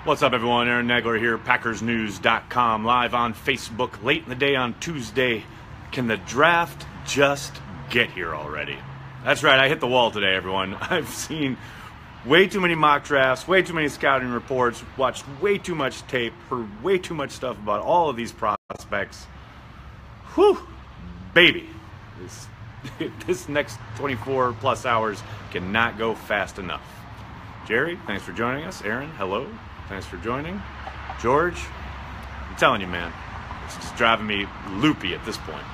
What's up, everyone? Aaron Nagler here, PackersNews.com, live on Facebook, late in the day on Tuesday. Can the draft just get here already? That's right, I hit the wall today, everyone. I've seen way too many mock drafts, way too many scouting reports, watched way too much tape, heard way too much stuff about all of these prospects. Whew, baby. This next 24 plus hours cannot go fast enough. Jerry, thanks for joining us. Aaron, hello. Thanks for joining. George, I'm telling you, man, it's just driving me loopy at this point.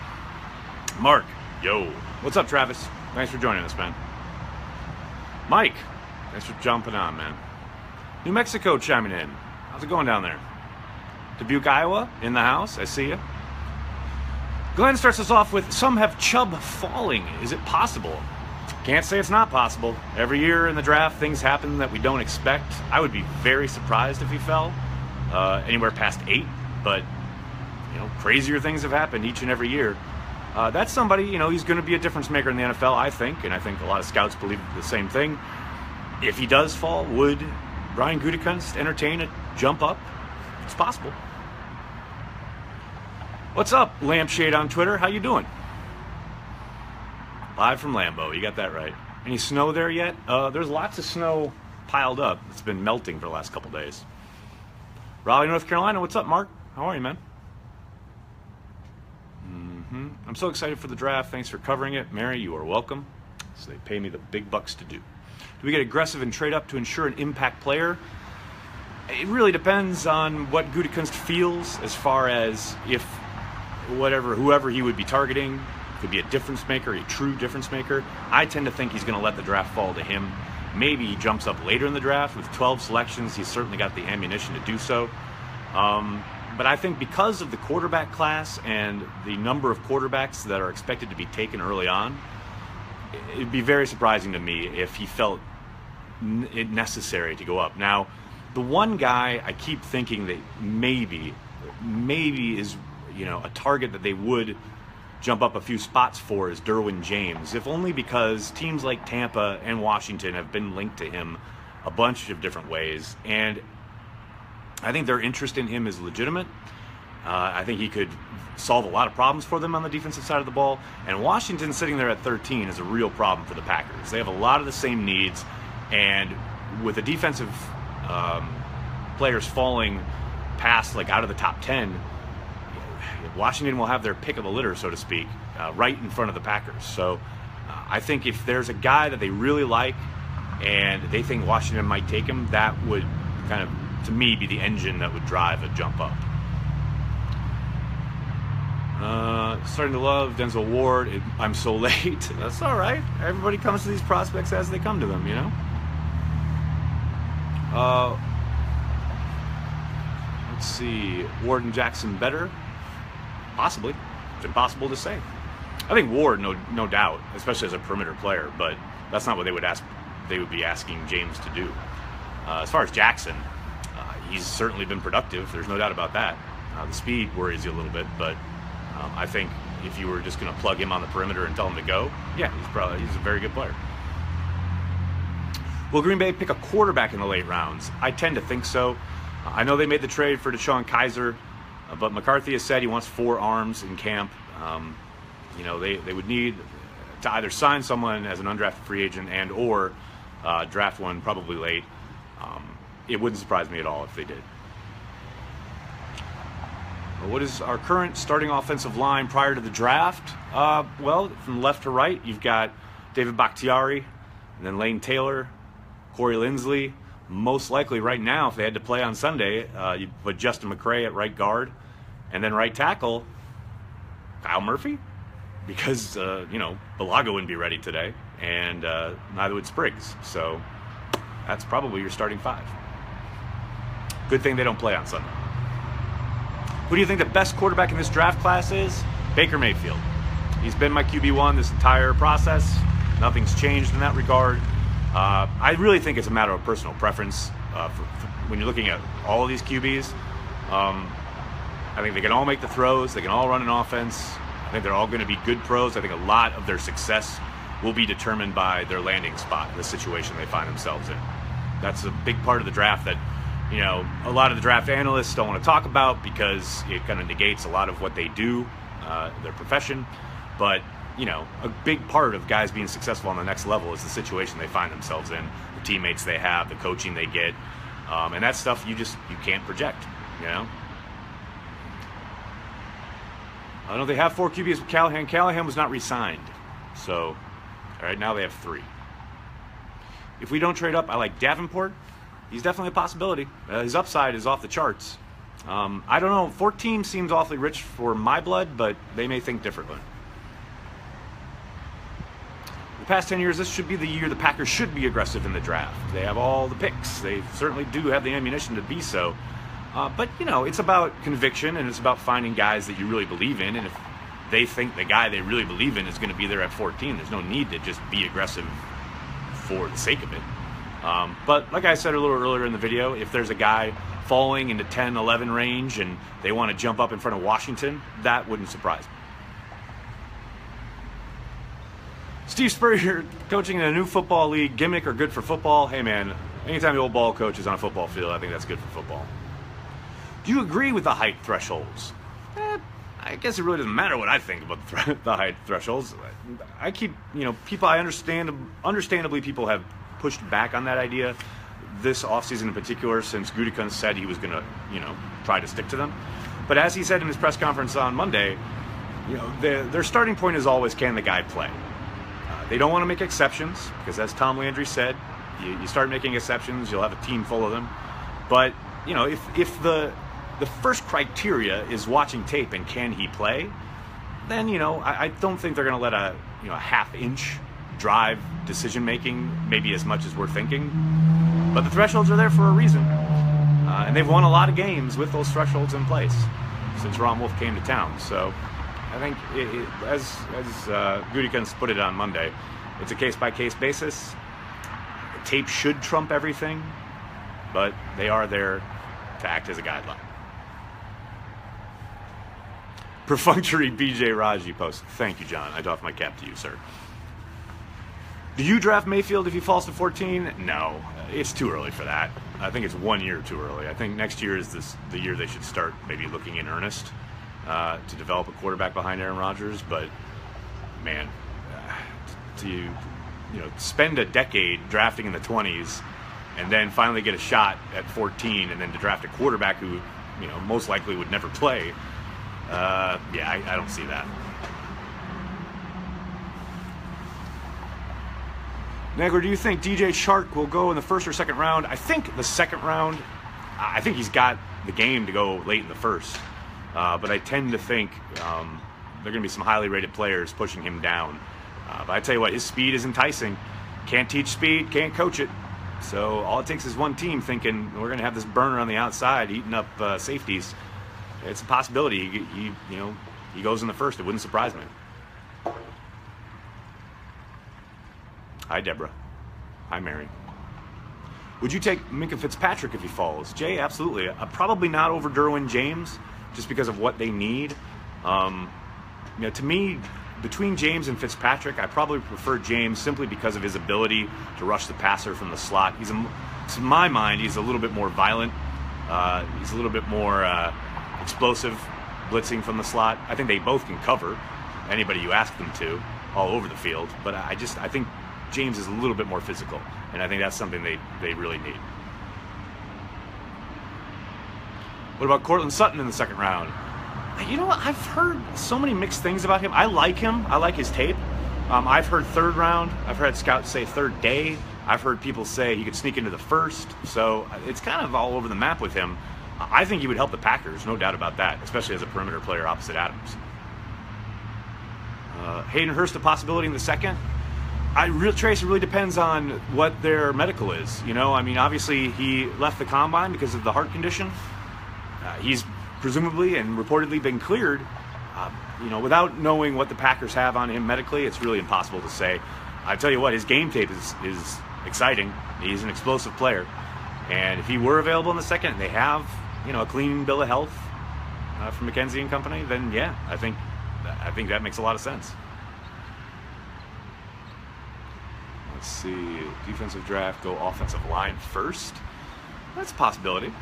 Mark, yo. What's up, Travis? Thanks for joining us, man. Mike, thanks for jumping on, man. New Mexico chiming in. How's it going down there? Dubuque, Iowa, in the house. I see you. Glenn starts us off with, some have Chubb falling. Is it possible? Can't say it's not possible. Every year in the draft, things happen that we don't expect. I would be very surprised if he fell anywhere past 8, but crazier things have happened each and every year. That's somebody, he's going to be a difference maker in the NFL, I think, and I think a lot of scouts believe the same thing. If he does fall, would Brian Gutekunst entertain a jump up? It's possible. What's up, Lampshade on Twitter? How you doing? Live from Lambeau. You got that right. Any snow there yet? There's lots of snow piled up. It's been melting for the last couple days. Raleigh, North Carolina. What's up, Mark? How are you, man? I'm so excited for the draft. Thanks for covering it. Mary, you are welcome. So they pay me the big bucks to do. Do we get aggressive and trade up to ensure an impact player? It really depends on what Gutekunst feels as far as if whoever he would be targeting could be a difference maker, a true difference maker. I tend to think he's going to let the draft fall to him. Maybe he jumps up later in the draft. With 12 selections, he's certainly got the ammunition to do so. But I think because of the quarterback class and the number of quarterbacks that are expected to be taken early on, it'd be very surprising to me if he felt it necessary to go up. Now, the one guy I keep thinking that maybe is a target that they would jump up a few spots for is Derwin James, if only because teams like Tampa and Washington have been linked to him a bunch of different ways, and I think their interest in him is legitimate. I think he could solve a lot of problems for them on the defensive side of the ball, and Washington sitting there at 13 is a real problem for the Packers. They have a lot of the same needs, and with the defensive players falling past out of the top 10, Washington will have their pick of the litter, so to speak, right in front of the Packers. So I think if there's a guy that they really like and they think Washington might take him, that would kind of, to me, be the engine that would drive a jump up. Starting to love Denzel Ward. I'm so late. That's all right. Everybody comes to these prospects as they come to them, Let's see. Ward and Jackson better? Possibly. It's impossible to say. I think Ward, no doubt, especially as a perimeter player, but that's not what they would be asking James to do. As far as Jackson, he's certainly been productive. There's no doubt about that. The speed worries you a little bit, but I think if you were just going to plug him on the perimeter and tell him to go, yeah, he's a very good player. Will Green Bay pick a quarterback in the late rounds? I tend to think so. I know they made the trade for Deshaun Kaiser, but McCarthy has said he wants 4 arms in camp. They would need to either sign someone as an undrafted free agent and or draft one probably late. It wouldn't surprise me at all if they did. What is our current starting offensive line prior to the draft? Well, from left to right, you've got David Bakhtiari, and then Lane Taylor, Corey Linsley. Most likely right now, if they had to play on Sunday, you'd put Justin McCray at right guard, and then right tackle, Kyle Murphy, because, Balaga wouldn't be ready today, and neither would Spriggs. So that's probably your starting 5. Good thing they don't play on Sunday. Who do you think the best quarterback in this draft class is? Baker Mayfield. He's been my QB1 this entire process. Nothing's changed in that regard. I really think it's a matter of personal preference. When you're looking at all of these QBs, I think they can all make the throws. They can all run an offense. I think they're all going to be good pros. I think a lot of their success will be determined by their landing spot, the situation they find themselves in. That's a big part of the draft that you know, a lot of the draft analysts don't want to talk about because it kind of negates a lot of what they do, their profession. But, you know, a big part of guys being successful on the next level is the situation they find themselves in, the teammates they have, the coaching they get, and that stuff you can't project, you know. I know they have 4 QBs with Callahan. Callahan was not re-signed. So, all right, now they have 3. If we don't trade up, I like Davenport. He's definitely a possibility. His upside is off the charts. I don't know. 14 seems awfully rich for my blood, but they may think differently. The past 10 years, this should be the year the Packers should be aggressive in the draft. They have all the picks. They certainly do have the ammunition to be so. But, you know, it's about conviction, and it's about finding guys that you really believe in. And if they think the guy they really believe in is going to be there at 14, there's no need to just be aggressive for the sake of it. But like I said a little earlier in the video, if there's a guy falling into 10, 11 range and they want to jump up in front of Washington, that wouldn't surprise me. Steve Spurrier, coaching in a new football league, gimmick or good for football? Hey man, anytime the old ball coach is on a football field, I think that's good for football. Do you agree with the height thresholds? I guess it really doesn't matter what I think about the height thresholds. I keep, you know, people, understandably people have pushed back on that idea this offseason in particular, since Gutekunst said he was going to, you know, try to stick to them. But as he said in his press conference on Monday, you know, their starting point is always, can the guy play? They don't want to make exceptions, because as Tom Landry said, you start making exceptions, you'll have a team full of them. But, you know, if the first criteria is watching tape and can he play, then, you know, I don't think they're going to let a half-inch drive decision-making maybe as much as we're thinking. But the thresholds are there for a reason. And they've won a lot of games with those thresholds in place since Ron Wolf came to town. So I think, as Gutekunst put it on Monday, it's a case-by-case basis. Tape should trump everything, but they are there to act as a guideline. Perfunctory BJ Raji post. Thank you, John. I doff my cap to you, sir. Do you draft Mayfield if he falls to 14? No, it's too early for that. I think it's 1 year too early. I think next year is the year they should start maybe looking in earnest to develop a quarterback behind Aaron Rodgers. But man, to spend a decade drafting in the 20s and then finally get a shot at 14, and then to draft a quarterback who most likely would never play. I don't see that. Nagler, do you think DJ Chark will go in the first or second round? I think the second round. I think he's got the game to go late in the first. But I tend to think there are going to be some highly rated players pushing him down. But I tell you what, his speed is enticing. Can't teach speed, can't coach it. So all it takes is one team thinking we're going to have this burner on the outside eating up safeties. It's a possibility. He goes in the first. It wouldn't surprise me. Hi, Deborah. Hi, Mary. Would you take Minkah Fitzpatrick if he falls? Jay, absolutely. Probably not over Derwin James, just because of what they need. To me, between James and Fitzpatrick, I probably prefer James simply because of his ability to rush the passer from the slot. To my mind, he's a little bit more violent. He's a little bit more explosive, blitzing from the slot. I think they both can cover anybody you ask them to all over the field. But I think James is a little bit more physical, and I think that's something they really need. What about Cortland Sutton in the second round? You know what? I've heard so many mixed things about him. I like him. I like his tape. I've heard third round. I've heard scouts say third day. I've heard people say he could sneak into the first. So it's kind of all over the map with him. I think he would help the Packers, no doubt about that, especially as a perimeter player opposite Adams. Hayden Hurst, a possibility in the second? Trace, it really depends on what their medical is. Obviously he left the combine because of the heart condition. He's presumably and reportedly been cleared. Without knowing what the Packers have on him medically, it's really impossible to say. I tell you what, his game tape is exciting. He's an explosive player. And if he were available in the second and they have, a clean bill of health from McKenzie and company, then yeah, I think that makes a lot of sense. Let's see, defensive draft, go offensive line first. That's a possibility.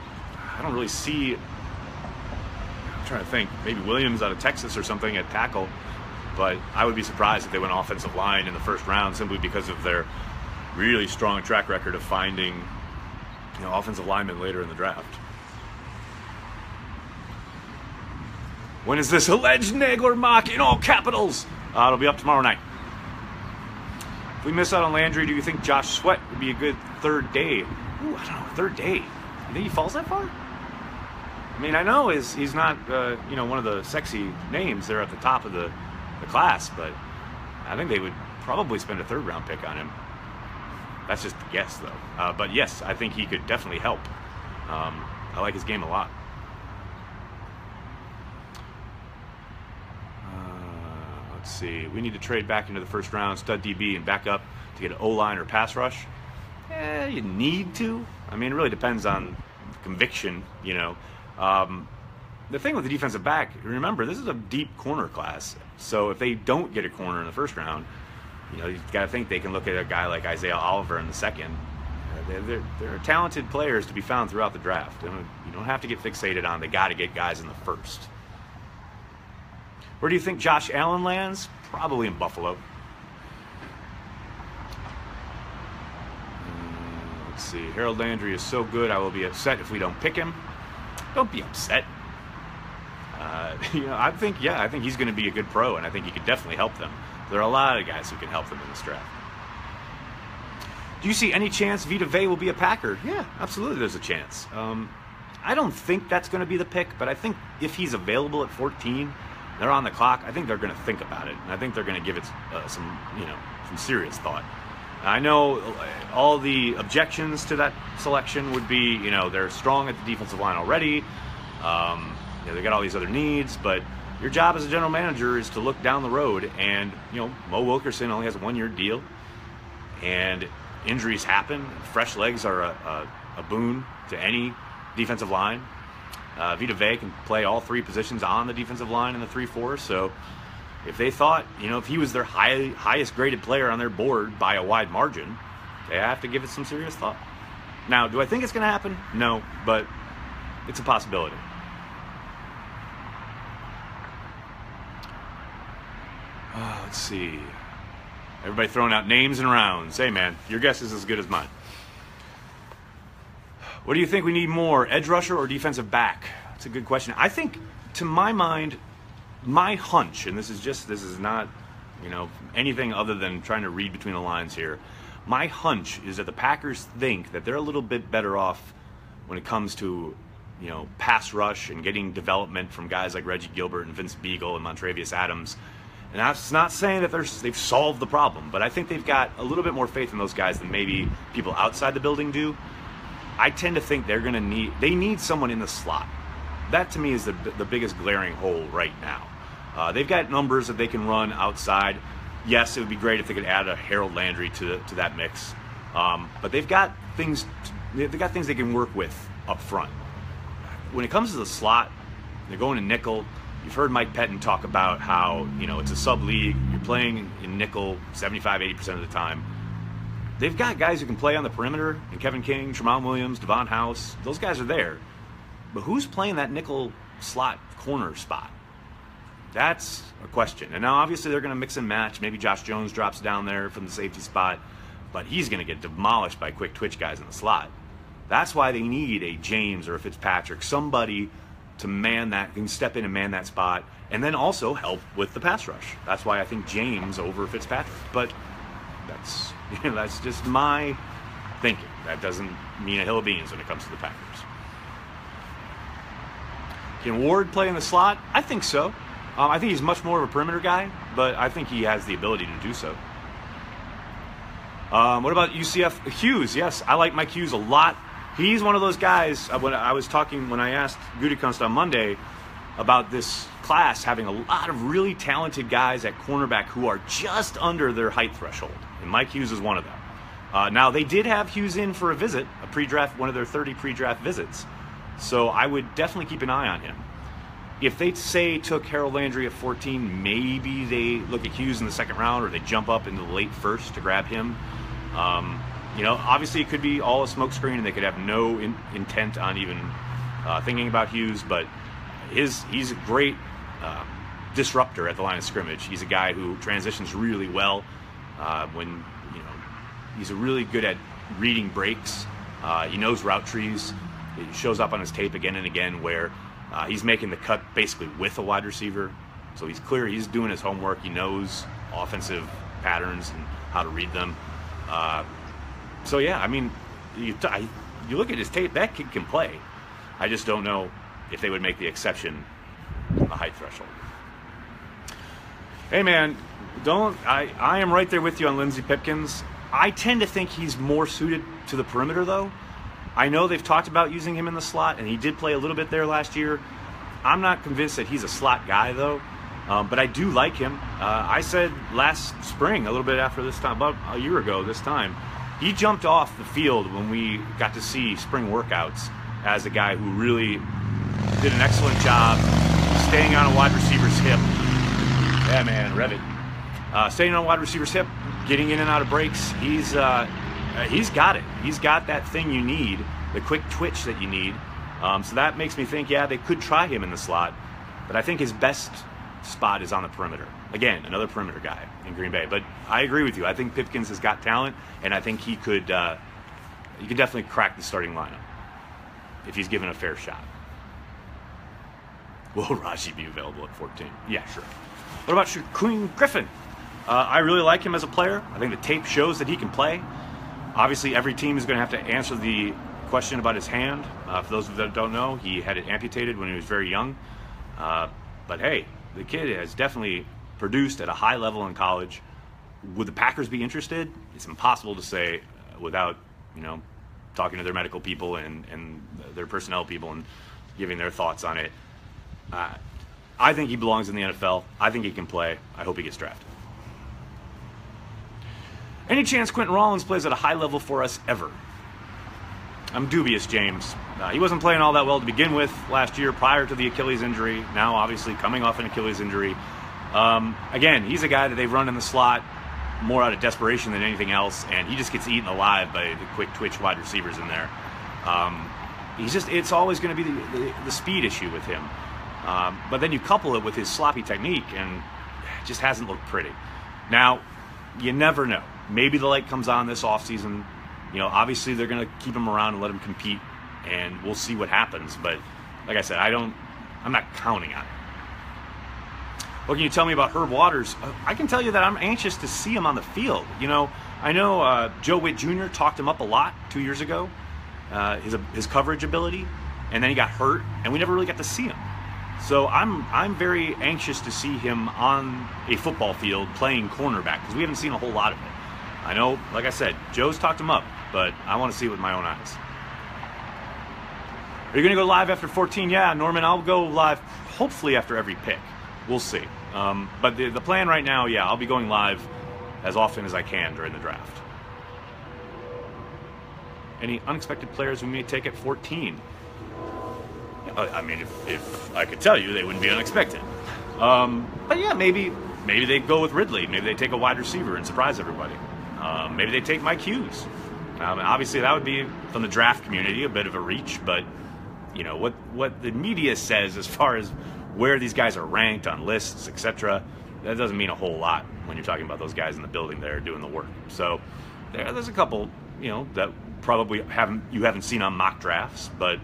I don't really see. I'm trying to think. Maybe Williams out of Texas or something at tackle. But I would be surprised if they went offensive line in the first round simply because of their really strong track record of finding, offensive linemen later in the draft. When is this alleged Nagler mock in all capitals? It'll be up tomorrow night. If we miss out on Landry, do you think Josh Sweat would be a good third day? Ooh, I don't know, third day. You think he falls that far? I mean, I know he's not, one of the sexy names there at the top of the class, but I think they would probably spend a third-round pick on him. That's just a guess, though. But yes, I think he could definitely help. I like his game a lot. Let's see. We need to trade back into the first round, stud DB, and back up to get an O-line or pass rush. You need to. I mean, it really depends on conviction, The thing with the defensive back, remember, this is a deep corner class. So if they don't get a corner in the first round, you've got to think they can look at a guy like Isaiah Oliver in the second. They're talented players to be found throughout the draft. You don't have to get fixated on they got to get guys in the first. Where do you think Josh Allen lands? Probably in Buffalo. Let's see. Harold Landry is so good, I will be upset if we don't pick him. Don't be upset. I think he's going to be a good pro, and I think he could definitely help them. There are a lot of guys who can help them in this draft. Do you see any chance Vita Vea will be a Packer? Yeah, absolutely there's a chance. I don't think that's going to be the pick, but I think if he's available at 14, they're on the clock, I think they're going to think about it, and I think they're going to give it some serious thought. I know all the objections to that selection would be, they're strong at the defensive line already. They got all these other needs, but your job as a general manager is to look down the road. And Mo Wilkerson only has a 1-year deal, and injuries happen. Fresh legs are a boon to any defensive line. Vita Vea can play all three positions on the defensive line in the 3-4. So if they thought, if he was their highest graded player on their board by a wide margin, they have to give it some serious thought. Now, do I think it's going to happen? No, but it's a possibility. Let's see. Everybody throwing out names and rounds. Hey, man, your guess is as good as mine. What do you think we need more, edge rusher or defensive back? That's a good question. I think, to my mind, my hunch, and this is not, anything other than trying to read between the lines here. My hunch is that the Packers think that they're a little bit better off when it comes to, pass rush and getting development from guys like Reggie Gilbert and Vince Beagle and Montravius Adams. And that's not saying that they've solved the problem, but I think they've got a little bit more faith in those guys than maybe people outside the building do. I tend to think they need someone in the slot. That to me is the biggest glaring hole right now. They've got numbers that they can run outside. Yes, it would be great if they could add a Harold Landry to that mix. But they've got things they can work with up front. When it comes to the slot, they're going to nickel. You've heard Mike Pettin talk about how, it's a sub-league. You're playing in nickel 75-80% of the time. They've got guys who can play on the perimeter, and Kevin King, Tramon Williams, Devon House. Those guys are there. But who's playing that nickel slot corner spot? That's a question. And now, obviously, they're going to mix and match. Maybe Josh Jones drops down there from the safety spot, but he's going to get demolished by quick twitch guys in the slot. That's why they need a James or a Fitzpatrick, somebody to man that, can step in and man that spot, and then also help with the pass rush. That's why I think James over Fitzpatrick. But that's just my thinking. That doesn't mean a hill of beans when it comes to the Packers. Can Ward play in the slot? I think so. I think he's much more of a perimeter guy, but I think he has the ability to do so. What about UCF Hughes? Yes, I like Mike Hughes a lot. He's one of those guys, when I asked Gutekunst on Monday about this class having a lot of really talented guys at cornerback who are just under their height threshold, and Mike Hughes is one of them. Now, they did have Hughes in for a visit, a pre-draft, one of their 30 pre-draft visits, so I would definitely keep an eye on him. If they took Harold Landry at 14, maybe they look at Hughes in the second round, or they jump up into the late first to grab him. Obviously it could be all a smokescreen and they could have no intent on even thinking about Hughes, but he's a great disruptor at the line of scrimmage. He's a guy who transitions really well when he's really good at reading breaks. He knows route trees. It shows up on his tape again and again where he's making the cut basically with a wide receiver. So he's clear. He's doing his homework. He knows offensive patterns and how to read them. So yeah, I mean, you look at his tape. That kid can play. I just don't know if they would make the exception on the height threshold. Hey man, I am right there with you on Lindsey Pipkins. I tend to think he's more suited to the perimeter though. I know they've talked about using him in the slot, and he did play a little bit there last year. I'm not convinced that he's a slot guy though, but I do like him. I said last spring, a little bit after this time, about a year ago this time, he jumped off the field when we got to see spring workouts as a guy who really did an excellent job staying on a wide receiver's hip. Yeah, man, rev it. Staying on a wide receiver's hip, getting in and out of breaks. He's got it. He's got that thing you need, the quick twitch that you need. So that makes me think, yeah, they could try him in the slot, but I think his best spot is on the perimeter. Again, another perimeter guy in Green Bay. But I agree with you. I think Pipkins has got talent, and I think he could definitely crack the starting lineup if he's given a fair shot. Will Raji be available at 14? Yeah, sure. What about Shaquem Griffin? I really like him as a player. I think the tape shows that he can play. Obviously, every team is going to have to answer the question about his hand. For those that don't know, he had it amputated when he was very young. But hey, the kid has definitely produced at a high level in college. Would the Packers be interested? It's impossible to say without, talking to their medical people and their personnel people and giving their thoughts on it. I think he belongs in the NFL. I think he can play. I hope he gets drafted. Any chance Quentin Rollins plays at a high level for us ever? I'm dubious, James. He wasn't playing all that well to begin with last year prior to the Achilles injury. Now, obviously, coming off an Achilles injury. Again, he's a guy that they've run in the slot more out of desperation than anything else, and he just gets eaten alive by the quick twitch wide receivers in there. It's always going to be the speed issue with him. But then you couple it with his sloppy technique, and it just hasn't looked pretty. Now, you never know. Maybe the light comes on this offseason. Obviously they're going to keep him around and let him compete, and we'll see what happens. But like I said, I'm not counting on it. What can you tell me about Herb Waters? I can tell you that I'm anxious to see him on the field. I know Joe Witt Jr. talked him up a lot 2 years ago, his coverage ability, and then he got hurt, and we never really got to see him. So I'm very anxious to see him on a football field playing cornerback, because we haven't seen a whole lot of it. I know, like I said, Joe's talked him up, but I want to see it with my own eyes. Are you going to go live after 14? Yeah, Norman, I'll go live hopefully after every pick. We'll see. But the plan right now, yeah, I'll be going live as often as I can during the draft. Any unexpected players we may take at 14? I mean, if I could tell you, they wouldn't be unexpected. But yeah, maybe they go with Ridley. Maybe they take a wide receiver and surprise everybody. Maybe they take Mike Hughes. Obviously, that would be from the draft community a bit of a reach, but what the media says as far as where these guys are ranked on lists, etc., that doesn't mean a whole lot when you're talking about those guys in the building there doing the work. So there's a couple, that probably you haven't seen on mock drafts, but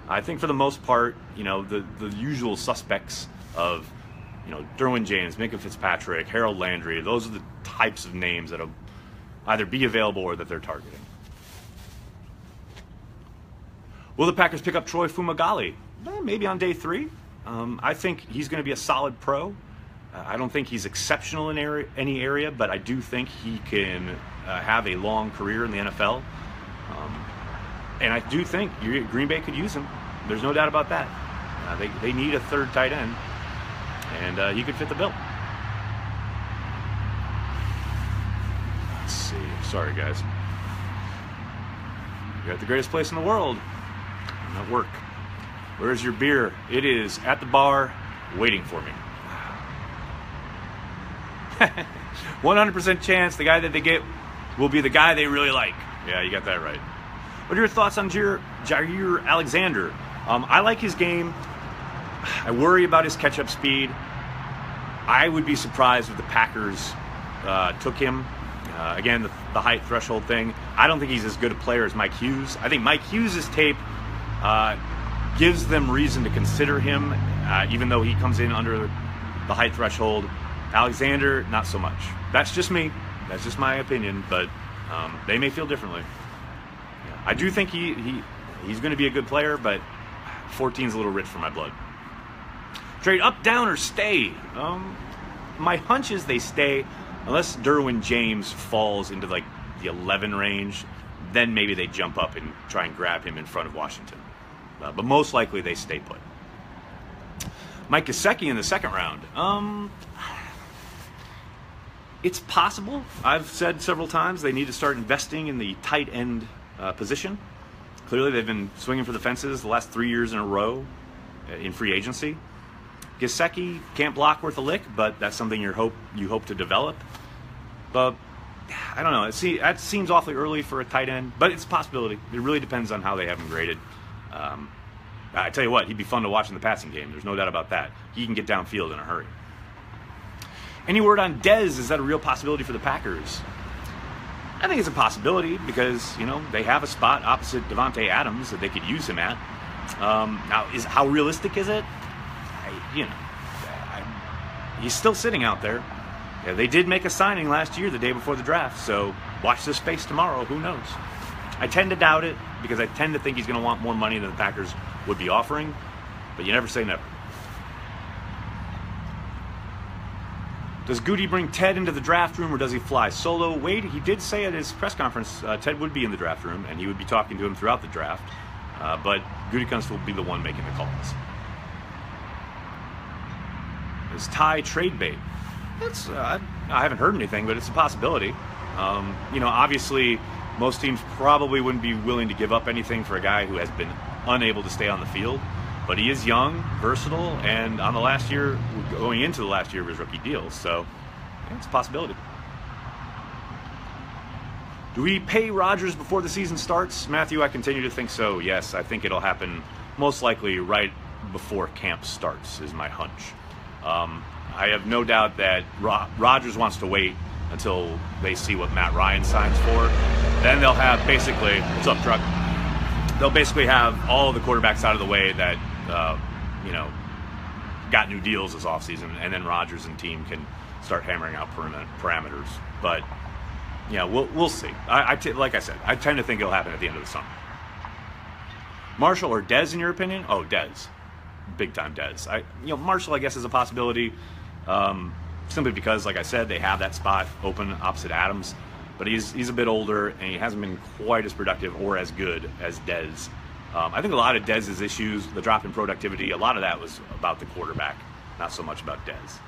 I think for the most part, the usual suspects of, Derwin James, Minkah Fitzpatrick, Harold Landry, those are the types of names that'll either be available or that they're targeting. Will the Packers pick up Troy Fumagalli? Maybe on day 3. I think he's going to be a solid pro. I don't think he's exceptional in any area, but I do think he can have a long career in the NFL. And I do think Green Bay could use him. There's no doubt about that. They need a third tight end, and he could fit the bill. Let's see. Sorry, guys. You're at the greatest place in the world. I'm at work. Where's your beer? It is at the bar, waiting for me. 100% chance the guy that they get will be the guy they really like. Yeah, you got that right. What are your thoughts on Jair Alexander? I like his game. I worry about his catch-up speed. I would be surprised if the Packers took him. Again, the height threshold thing. I don't think he's as good a player as Mike Hughes. I think Mike Hughes' tape gives them reason to consider him, even though he comes in under the height threshold. Alexander, not so much. That's just me. That's just my opinion, but they may feel differently. Yeah. I do think he's going to be a good player, but 14 is a little rich for my blood. Trade up, down, or stay? My hunch is they stay, unless Derwin James falls into like the 11 range, then maybe they jump up and try and grab him in front of Washington. But most likely they stay put. Mike Gesicki in the second round. It's possible. I've said several times they need to start investing in the tight end position. Clearly they've been swinging for the fences the last 3 years in a row in free agency. Gesicki can't block worth a lick, but that's something you hope to develop. But I don't know. That seems awfully early for a tight end, but it's a possibility. It really depends on how they have him graded. I tell you what, he'd be fun to watch in the passing game. There's no doubt about that. He can get downfield in a hurry. Any word on Dez? Is that a real possibility for the Packers? I think it's a possibility because, they have a spot opposite Davante Adams that they could use him at. Now, how realistic is it? He's still sitting out there. Yeah, they did make a signing last year, the day before the draft, so watch this space tomorrow. Who knows? I tend to doubt it because I tend to think he's going to want more money than the Packers would be offering, but you never say never. Does Goody bring Ted into the draft room or does he fly solo? Wade, he did say at his press conference Ted would be in the draft room and he would be talking to him throughout the draft, but Gutekunst will be the one making the calls. Is Ty trade bait? I haven't heard anything, but it's a possibility. Obviously, most teams probably wouldn't be willing to give up anything for a guy who has been unable to stay on the field. But he is young, versatile, and on the last year, going into the last year of his rookie deal. So, yeah, it's a possibility. Do we pay Rodgers before the season starts? Matthew, I continue to think so. Yes, I think it'll happen most likely right before camp starts, is my hunch. I have no doubt that Rodgers wants to wait until they see what Matt Ryan signs for. Then they'll have basically, what's up, truck? They'll basically have all of the quarterbacks out of the way that, got new deals this offseason, and then Rodgers and team can start hammering out parameters. But, we'll see. Like I said, I tend to think it'll happen at the end of the summer. Marshall or Dez, in your opinion? Oh, Dez. Big time Dez. Marshall, I guess, is a possibility. Simply because, like I said, they have that spot open opposite Adams, but he's a bit older and he hasn't been quite as productive or as good as Dez. I think a lot of Dez's issues, the drop in productivity, a lot of that was about the quarterback, not so much about Dez.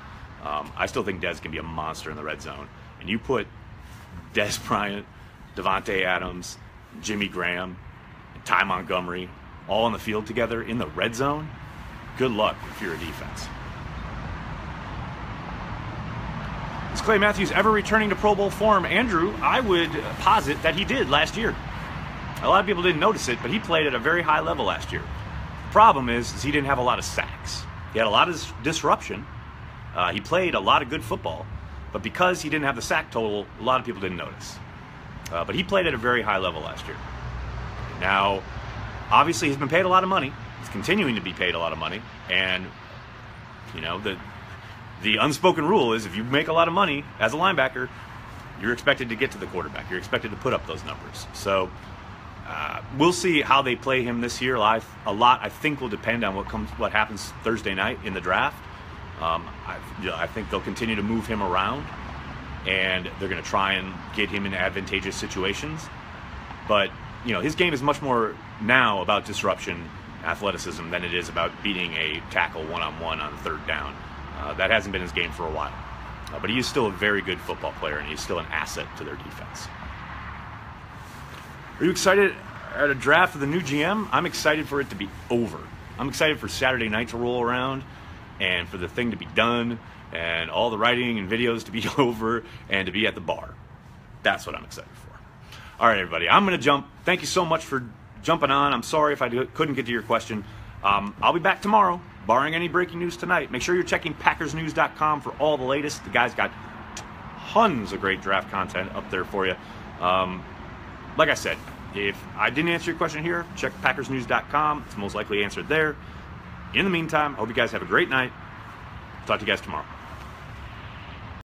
I still think Dez can be a monster in the red zone, and you put Dez Bryant, Davante Adams, Jimmy Graham, and Ty Montgomery all on the field together in the red zone. Good luck if you're a defense. Is Clay Matthews ever returning to Pro Bowl form? Andrew, I would posit that he did last year. A lot of people didn't notice it, but he played at a very high level last year. The problem is he didn't have a lot of sacks. He had a lot of disruption. He played a lot of good football, but because he didn't have the sack total, a lot of people didn't notice. But he played at a very high level last year. Now, obviously he's been paid a lot of money. He's continuing to be paid a lot of money, and the unspoken rule is if you make a lot of money as a linebacker, you're expected to get to the quarterback. You're expected to put up those numbers. So we'll see how they play him this year. A lot, I think, will depend on what happens Thursday night in the draft. I think they'll continue to move him around, and they're going to try and get him in advantageous situations. But his game is much more now about disruption, athleticism, than it is about beating a tackle one-on-one on third down. That hasn't been his game for a while. But he is still a very good football player, and he's still an asset to their defense. Are you excited at a draft of the new GM? I'm excited for it to be over. I'm excited for Saturday night to roll around and for the thing to be done and all the writing and videos to be over and to be at the bar. That's what I'm excited for. All right, everybody, I'm going to jump. Thank you so much for jumping on. I'm sorry if I couldn't get to your question. I'll be back tomorrow, barring any breaking news tonight. Make sure you're checking PackersNews.com for all the latest. The guys got tons of great draft content up there for you. Like I said, if I didn't answer your question here, check PackersNews.com. It's most likely answered there. In the meantime, I hope you guys have a great night. Talk to you guys tomorrow.